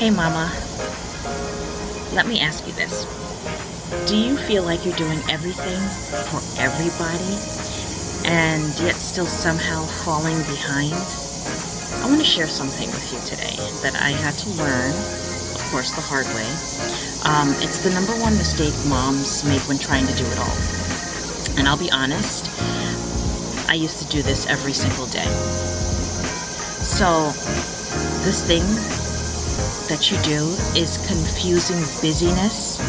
Hey mama, let me ask you this. Do you feel like you're doing everything for everybody and yet still somehow falling behind? I want to share something with you today that I had to learn, of course, the hard way. It's the number one mistake moms make when trying to do it all. And I'll be honest, I used to do this every single day. So, this thing that you do is confusing busyness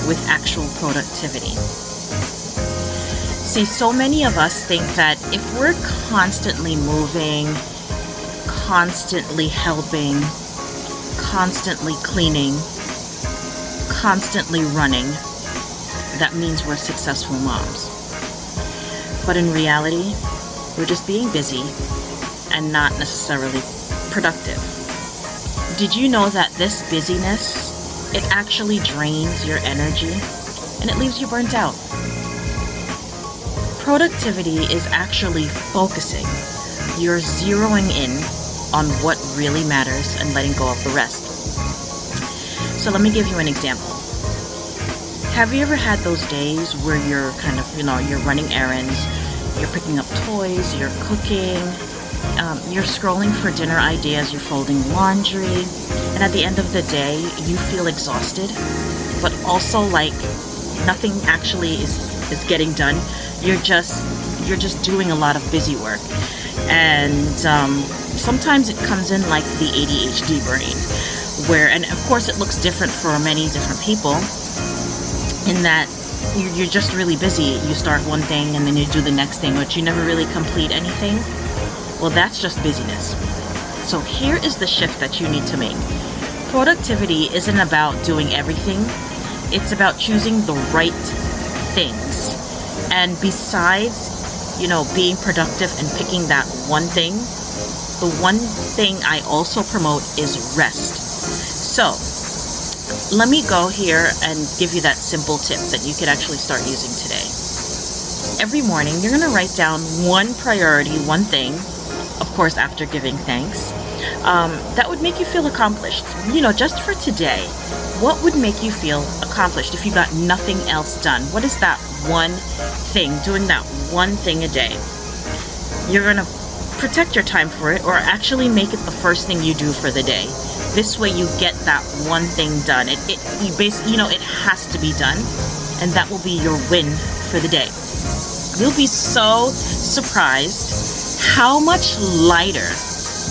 with actual productivity. See, so many of us think that if we're constantly moving, constantly helping, constantly cleaning, constantly running, that means we're successful moms. But in reality, we're just being busy and not necessarily productive. Did you know that this busyness, it actually drains your energy and it leaves you burnt out? Productivity is actually focusing. You're zeroing in on what really matters and letting go of the rest. So let me give you an example. Have you ever had those days where you're kind of, you're running errands, you're picking up toys, you're cooking, you're scrolling for dinner ideas, you're folding laundry, and at the end of the day, you feel exhausted, but also like nothing actually is getting done. You're just doing a lot of busy work. And sometimes it comes in like the ADHD brain, and of course it looks different for many different people, in that you're just really busy. You start one thing and then you do the next thing, but you never really complete anything. Well, that's just busyness. So here is the shift that you need to make. Productivity isn't about doing everything. It's about choosing the right things. And besides, being productive and picking that one thing, the one thing I also promote is rest. So let me go here and give you that simple tip that you could actually start using today. Every morning, you're going to write down one priority, one thing, of course, after giving thanks, that would make you feel accomplished. Just for today, what would make you feel accomplished if you got nothing else done? What is that one thing, doing that one thing a day? You're going to protect your time for it, or actually make it the first thing you do for the day. This way you get that one thing done. It has to be done, and that will be your win for the day. You'll be so surprised how much lighter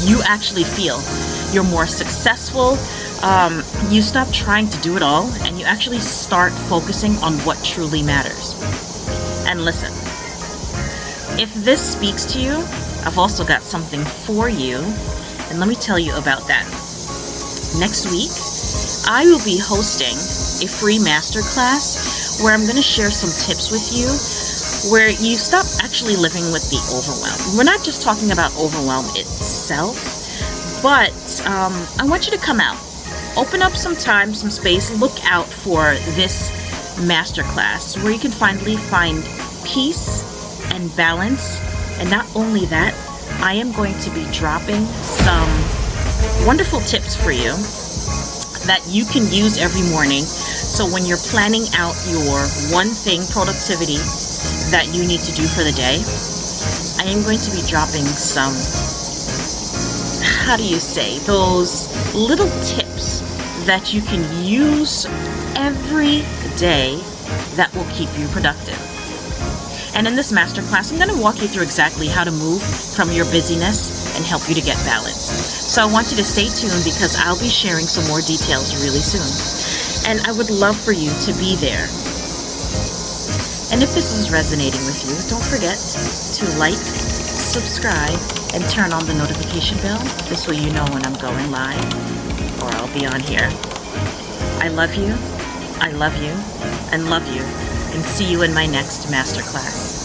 you actually feel. You're more successful. You stop trying to do it all, and you actually start focusing on what truly matters. And listen, if this speaks to you, I've also got something for you, and let me tell you about that. Next week, I will be hosting a free masterclass where I'm going to share some tips with you where you stop actually living with the overwhelm. We're not just talking about overwhelm itself, but I want you to come out. Open up some time, some space. Look out for this masterclass where you can finally find peace and balance. And not only that, I am going to be dropping some wonderful tips for you that you can use every morning. So when you're planning out your one thing productivity that you need to do for the day, I am going to be dropping some, those little tips that you can use every day that will keep you productive. And in this masterclass, I'm going to walk you through exactly how to move from your busyness and help you to get balance. So I want you to stay tuned because I'll be sharing some more details really soon. And I would love for you to be there. And if this is resonating with you, don't forget to like, subscribe, and turn on the notification bell. This way you know when I'm going live or I'll be on here. I love you, and love you, and see you in my next masterclass.